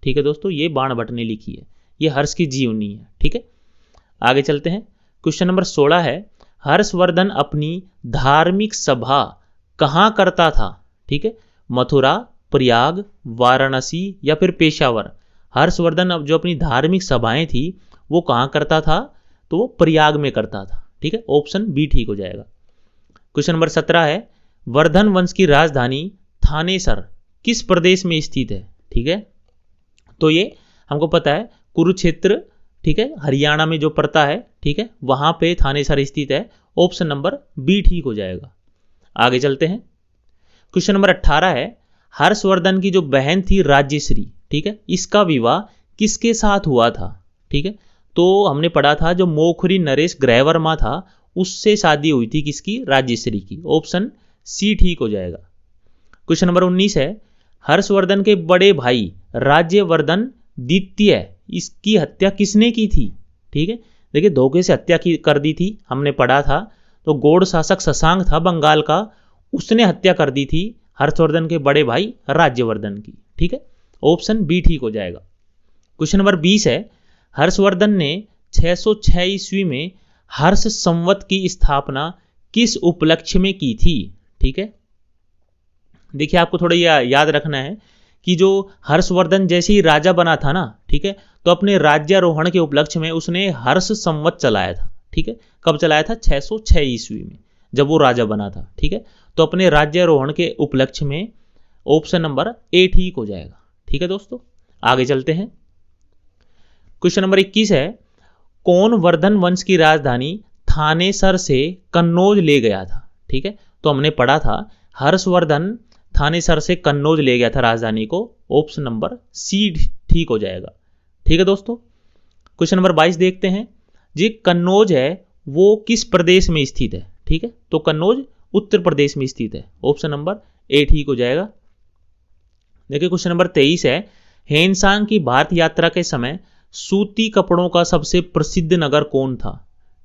ठीक है दोस्तों, ये बाणभट्ट ने लिखी है, ये हर्ष की जीवनी है। ठीक है, आगे चलते हैं। क्वेश्चन नंबर 16 है, हर्षवर्धन अपनी धार्मिक सभा कहाँ करता था? ठीक है, मथुरा, प्रयाग, वाराणसी या फिर पेशावर। हर्षवर्धन अब जो अपनी धार्मिक सभाएं थी वो कहाँ करता था? तो वो प्रयाग में करता था। ठीक है, ऑप्शन बी ठीक हो जाएगा। क्वेश्चन नंबर 17 है, वर्धन वंश की राजधानी थानेसर किस प्रदेश में स्थित है? ठीक है, तो ये हमको पता है कुरुक्षेत्र, ठीक है, हरियाणा में जो पड़ता है। ठीक है, वहां पे थानेसर स्थित है। ऑप्शन नंबर बी ठीक हो जाएगा। आगे चलते हैं। क्वेश्चन नंबर 18 है, हर्षवर्धन की जो बहन थी राज्यश्री, ठीक है, इसका विवाह किसके साथ हुआ था? ठीक है, तो हमने पढ़ा था जो मोखरी नरेश ग्रहवर्मा था उससे शादी हुई थी किसकी? राज्यश्री की। ऑप्शन सी ठीक हो जाएगा। क्वेश्चन नंबर 19 है, हर्षवर्धन के बड़े भाई राज्यवर्धन द्वितीय इसकी हत्या किसने की थी? ठीक है, देखिए धोखे से हत्या की कर दी थी, हमने पढ़ा था। तो गौड़ शासक शशांक था बंगाल का, उसने हत्या कर दी थी हर्षवर्धन के बड़े भाई राज्यवर्धन की। ठीक है, ऑप्शन बी ठीक हो जाएगा। क्वेश्चन नंबर 20 है, हर्षवर्धन ने 606 ईस्वी में हर्ष संवत की स्थापना किस उपलक्ष्य में की थी? ठीक है, देखिए आपको थोड़ा याद रखना है कि जो हर्षवर्धन जैसे ही राजा बना था ना, ठीक है, तो अपने राज्यारोहण के उपलक्ष्य में उसने हर्ष संवत चलाया था। ठीक है, कब चलाया था? 606 ईस्वी में जब वो राजा बना था। ठीक है, तो अपने राज्यारोहण के उपलक्ष्य में ऑप्शन नंबर ए ठीक हो जाएगा। ठीक है दोस्तों, आगे चलते हैं। क्वेश्चन नंबर 21 है, कौन वर्धन वंश की राजधानी थानेसर से कन्नौज ले गया था? ठीक है, तो हमने पढ़ा था हर्षवर्धन थानेसर से कन्नौज ले गया था राजधानी को। ऑप्शन नंबर सी ठीक हो जाएगा। ठीक है दोस्तों, क्वेश्चन नंबर 22 देखते हैं। जी कन्नौज है वो किस प्रदेश में स्थित है? ठीक है, तो कन्नौज उत्तर प्रदेश में स्थित है। ऑप्शन नंबर ए ठीक हो जाएगा। देखिए क्वेश्चन नंबर 23 है, हेनसांग की भारत यात्रा के समय सूती कपड़ों का सबसे प्रसिद्ध नगर कौन था?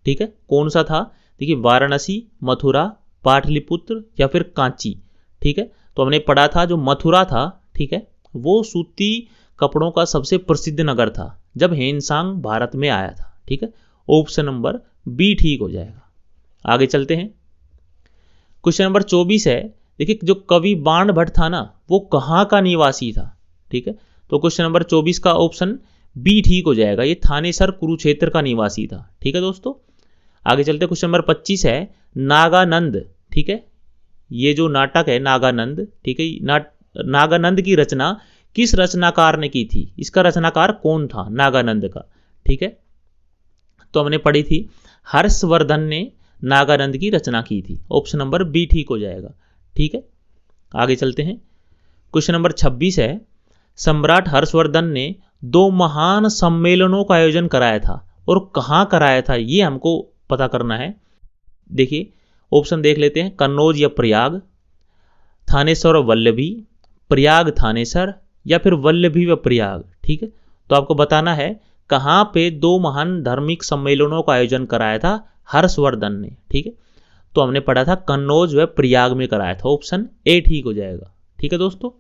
ठीक है, कौन सा था? देखिए वाराणसी, मथुरा, पाटलिपुत्र या फिर कांची। ठीक है, तो हमने पढ़ा था जो मथुरा था, ठीक है, वो सूती कपड़ों का सबसे प्रसिद्ध नगर था जब हेनसांग भारत में आया था। ठीक है, ऑप्शन नंबर बी ठीक हो जाएगा। आगे चलते हैं। क्वेश्चन नंबर 24 है, देखिए जो कवि बाण भट्ट था ना वो कहाँ का निवासी था? ठीक है, तो क्वेश्चन नंबर 24 का ऑप्शन बी ठीक हो जाएगा, ये थानेसर कुरुक्षेत्र का निवासी था। ठीक है दोस्तों, आगे चलते हैं। क्वेश्चन नंबर 25 है, नागानंद, ठीक है, ये जो नाटक है नागानंद, ठीक है, नागानंद की रचना किस रचनाकार ने की थी? इसका रचनाकार कौन था नागानंद का? ठीक है, तो हमने पढ़ी थी हर्षवर्धन ने नागानंद की रचना की थी। ऑप्शन नंबर बी ठीक हो जाएगा। ठीक है, आगे चलते हैं। क्वेश्चन नंबर 26 है, सम्राट हर्षवर्धन ने 2 महान सम्मेलनों का आयोजन कराया था और कहाँ कराया था ये हमको पता करना है। देखिए ऑप्शन देख लेते हैं, कन्नौज या प्रयाग, थानेसर और वल्लभी, प्रयाग थानेसर या फिर वल्लभी व प्रयाग। ठीक है, तो आपको बताना है कहाँ पे 2 महान धार्मिक सम्मेलनों का आयोजन कराया था हर्षवर्धन ने। ठीक है, तो हमने पढ़ा था कन्नौज व प्रयाग में कराया था। ऑप्शन ए ठीक हो जाएगा। ठीक है दोस्तों,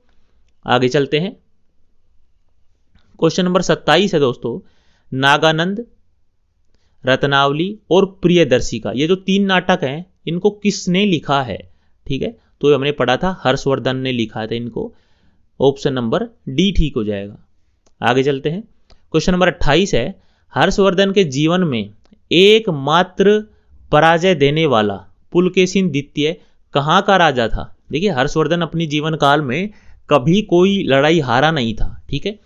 आगे चलते हैं। क्वेश्चन नंबर 27 है दोस्तों, नागानंद, रत्नावली और प्रियदर्शिका, ये जो 3 नाटक हैं इनको किसने लिखा है? ठीक है, तो हमने पढ़ा था हर्षवर्धन ने लिखा था इनको। ऑप्शन नंबर डी ठीक हो जाएगा। आगे चलते हैं। क्वेश्चन नंबर 28 है, हर्षवर्धन के जीवन में एकमात्र पराजय देने वाला पुलकेशिन द्वितीय कहाँ का राजा था? देखिए हर्षवर्धन अपनी जीवन काल में कभी कोई लड़ाई हारा नहीं था। ठीक है,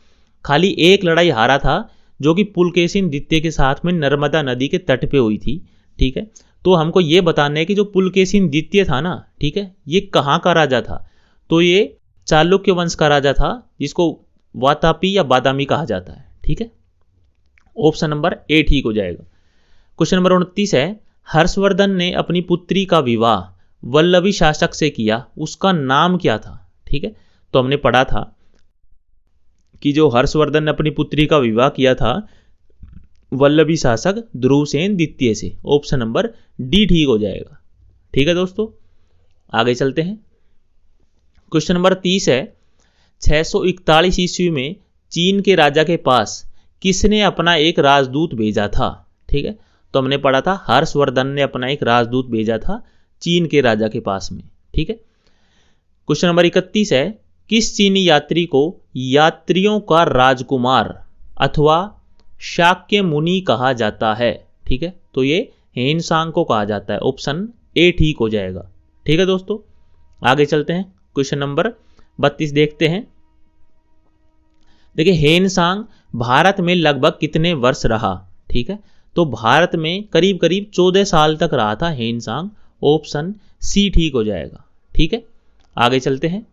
खाली एक लड़ाई हारा था जो कि पुलकेशिन द्वितीय के साथ में नर्मदा नदी के तट पे हुई थी। ठीक है, तो हमको ये बताना है कि जो पुलकेशिन द्वितीय था ना, ठीक है, ये कहाँ का राजा था? तो ये चालुक्य वंश का राजा था जिसको वातापी या बादामी कहा जाता है। ठीक है, ऑप्शन नंबर ए ठीक हो जाएगा। क्वेश्चन नंबर 29 है, हर्षवर्धन ने अपनी पुत्री का विवाह वल्लभी शासक से किया, उसका नाम क्या था? ठीक है, तो हमने पढ़ा था कि जो हर्षवर्धन ने अपनी पुत्री का विवाह किया था वल्लभी शासक ध्रुवसेन द्वितीय से। ऑप्शन नंबर डी ठीक हो जाएगा। ठीक है दोस्तों, आगे चलते हैं। क्वेश्चन नंबर 30 है, 641 ईस्वी में चीन के राजा के पास किसने अपना एक राजदूत भेजा था। ठीक है, तो हमने पढ़ा था हर्षवर्धन ने अपना एक राजदूत भेजा था चीन के राजा के पास में। ठीक है, क्वेश्चन नंबर 31 है, किस चीनी यात्री को यात्रियों का राजकुमार अथवा शाक्य मुनि कहा जाता है। ठीक है, तो ये हेनसांग को कहा जाता है। ऑप्शन ए ठीक हो जाएगा। ठीक है दोस्तों, आगे चलते हैं, क्वेश्चन नंबर 32 देखते हैं। देखिए, हेनसांग भारत में लगभग कितने वर्ष रहा। ठीक है, तो भारत में करीब करीब 14 साल तक रहा था हेनसांग। ऑप्शन सी ठीक हो जाएगा। ठीक है, आगे चलते हैं,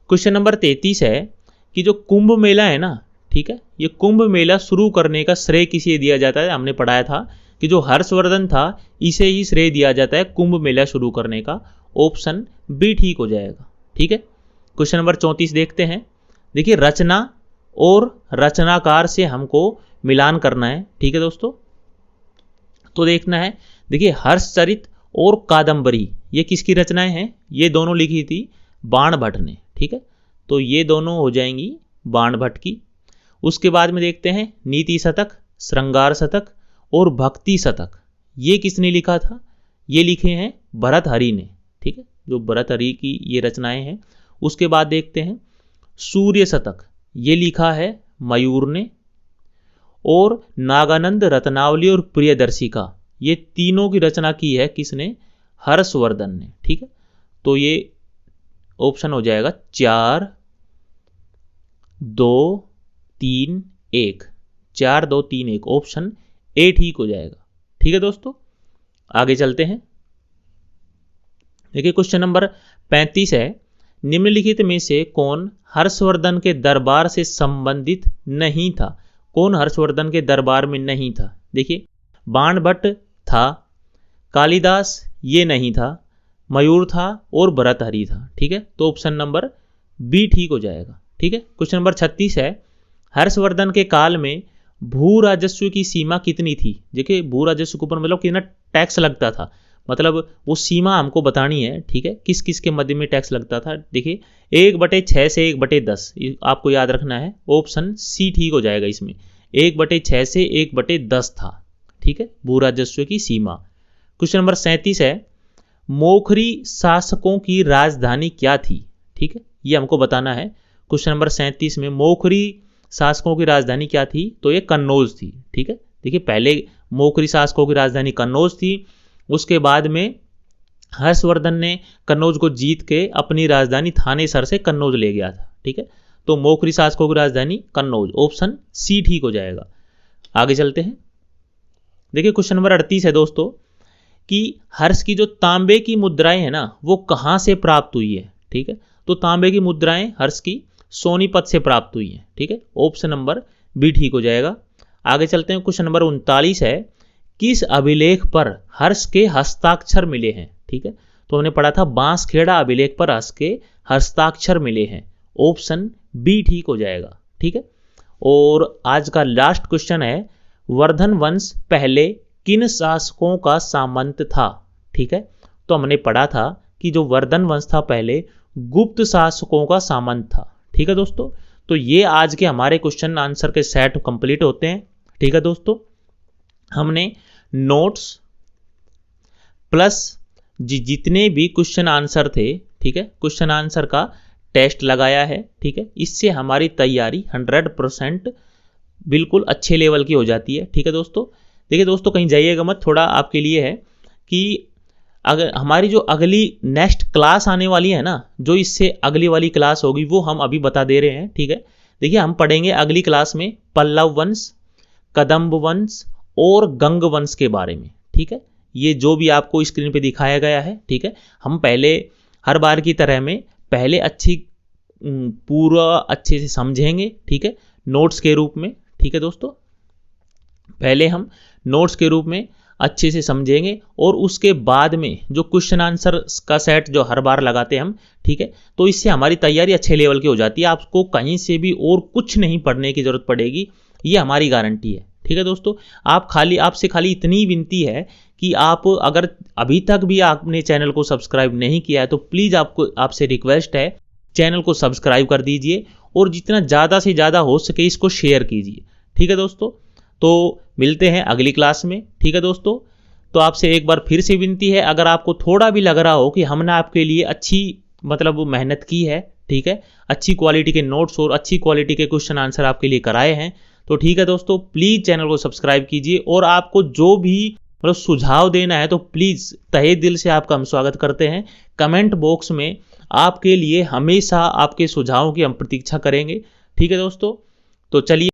क्वेश्चन नंबर 33 है कि जो कुंभ मेला है ना, ठीक है, ये कुंभ मेला शुरू करने का श्रेय किसे दिया जाता है। हमने पढ़ाया था कि जो हर्षवर्धन था इसे ही श्रेय दिया जाता है कुंभ मेला शुरू करने का। ऑप्शन बी ठीक हो जाएगा। ठीक है, क्वेश्चन नंबर 34 देखते हैं। देखिए, रचना और रचनाकार से हमको मिलान करना है। ठीक है दोस्तों, तो देखना है, देखिए हर्षचरित और कादंबरी ये किसकी रचनाएं हैं। ये दोनों लिखी थी बाणभट्ट ने। ठीक है, तो ये दोनों हो जाएंगी बाणभट्ट की। उसके बाद में देखते हैं नीति शतक, श्रृंगार शतक और भक्ति शतक, ये किसने लिखा था। ये लिखे हैं भर्तहरि ने। ठीक है, जो भर्तहरि की ये रचनाएं हैं। उसके बाद देखते हैं सूर्य शतक, ये लिखा है मयूर ने। और नागानंद रत्नावली और प्रियदर्शिका, ये तीनों की रचना की है किसने, हर्षवर्धन ने। ठीक है, तो ये ऑप्शन हो जाएगा 4 2 3 1, 4 2 3 1, ऑप्शन ए ठीक हो जाएगा। ठीक है दोस्तों, आगे चलते हैं। देखिए, क्वेश्चन नंबर 35 है, निम्नलिखित में से कौन हर्षवर्धन के दरबार से संबंधित नहीं था। कौन हर्षवर्धन के दरबार में नहीं था। देखिए, बाणभट्ट था, कालिदास ये नहीं था, मयूर था और भर्तहरि था। ठीक है, तो ऑप्शन नंबर बी ठीक हो जाएगा। ठीक है, क्वेश्चन नंबर 36 है, हर्षवर्धन के काल में भू राजस्व की सीमा कितनी थी। देखिए, भू राजस्व के ऊपर मतलब कितना टैक्स लगता था, मतलब वो सीमा हमको बतानी है। ठीक है, किस किस के मध्य में टैक्स लगता था। देखिए, 1/6 से 1/10 आपको याद रखना है। ऑप्शन सी ठीक हो जाएगा इसमें, 1/6 से 1/10 था। ठीक है, भू राजस्व की सीमा। क्वेश्चन नंबर 37 है, मोखरी शासकों की राजधानी क्या थी। ठीक है, ये हमको बताना है। क्वेश्चन नंबर 37 में मोखरी शासकों की राजधानी क्या थी, तो ये कन्नौज थी। ठीक है, देखिए पहले मोखरी शासकों की राजधानी कन्नौज थी। उसके बाद में हर्षवर्धन ने कन्नौज को जीत के अपनी राजधानी थानेसर से कन्नौज ले गया था। ठीक है, तो मोखरी शासकों की राजधानी कन्नौज, ऑप्शन सी ठीक हो जाएगा। आगे चलते हैं। देखिए, क्वेश्चन नंबर 38 है दोस्तों कि हर्ष की जो तांबे की मुद्राएं है ना, वो कहाँ से प्राप्त हुई है। ठीक है, तो तांबे की मुद्राएं हर्ष की सोनीपत से प्राप्त हुई हैं। ठीक है, ऑप्शन नंबर बी ठीक हो जाएगा। आगे चलते हैं। क्वेश्चन नंबर 39 है, किस अभिलेख पर हर्ष के हस्ताक्षर मिले हैं। ठीक है, तो हमने पढ़ा था बांसखेड़ा अभिलेख पर हर्ष के हस्ताक्षर मिले हैं। ऑप्शन बी ठीक हो जाएगा। ठीक है, और आज का लास्ट क्वेश्चन है, वर्धन वंश पहले किन शासकों का सामंत था। ठीक है, तो हमने पढ़ा था कि जो वर्धन वंश था पहले गुप्त शासकों का सामंत था। ठीक है दोस्तों, तो ये आज के हमारे क्वेश्चन आंसर के सेट कंप्लीट होते हैं। ठीक है दोस्तों, हमने नोट्स प्लस जितने भी क्वेश्चन आंसर थे, ठीक है, क्वेश्चन आंसर का टेस्ट लगाया है। ठीक है, इससे हमारी तैयारी 100% बिल्कुल अच्छे लेवल की हो जाती है। ठीक है दोस्तों, देखिए दोस्तों कहीं जाइएगा मत, थोड़ा आपके लिए है कि अगर हमारी जो अगली नेक्स्ट क्लास आने वाली है ना, जो इससे अगली वाली क्लास होगी वो हम अभी बता दे रहे हैं। ठीक है, देखिए हम पढ़ेंगे अगली क्लास में पल्लव वंश, कदम्ब वंश और गंग वंश के बारे में। ठीक है, ये जो भी आपको स्क्रीन पे दिखाया गया है। ठीक है, हम पहले हर बार की तरह में पहले पूरा अच्छे से समझेंगे। ठीक है, नोट्स के रूप में। ठीक है दोस्तों, पहले हम नोट्स के रूप में अच्छे से समझेंगे और उसके बाद में जो क्वेश्चन आंसर का सेट जो हर बार लगाते हैं हम, ठीक है, तो इससे हमारी तैयारी अच्छे लेवल की हो जाती है। आपको कहीं से भी और कुछ नहीं पढ़ने की जरूरत पड़ेगी, ये हमारी गारंटी है। ठीक है दोस्तों, आपसे खाली इतनी विनती है कि आप अगर अभी तक भी आपने चैनल को सब्सक्राइब नहीं किया है तो प्लीज़ आपसे रिक्वेस्ट है, चैनल को सब्सक्राइब कर दीजिए और जितना ज़्यादा से ज़्यादा हो सके इसको शेयर कीजिए। ठीक है दोस्तों, तो मिलते हैं अगली क्लास में। ठीक है दोस्तों, तो आपसे एक बार फिर से विनती है, अगर आपको थोड़ा भी लग रहा हो कि हमने आपके लिए अच्छी मतलब मेहनत की है, ठीक है, अच्छी क्वालिटी के नोट्स और अच्छी क्वालिटी के क्वेश्चन आंसर आपके लिए कराए हैं, तो ठीक है दोस्तों, प्लीज़ चैनल को सब्सक्राइब कीजिए। और आपको जो भी मतलब सुझाव देना है तो प्लीज़ तहे दिल से आपका हम स्वागत करते हैं। कमेंट बॉक्स में आपके लिए हमेशा आपके सुझावों की हम प्रतीक्षा करेंगे। ठीक है दोस्तों, तो चलिए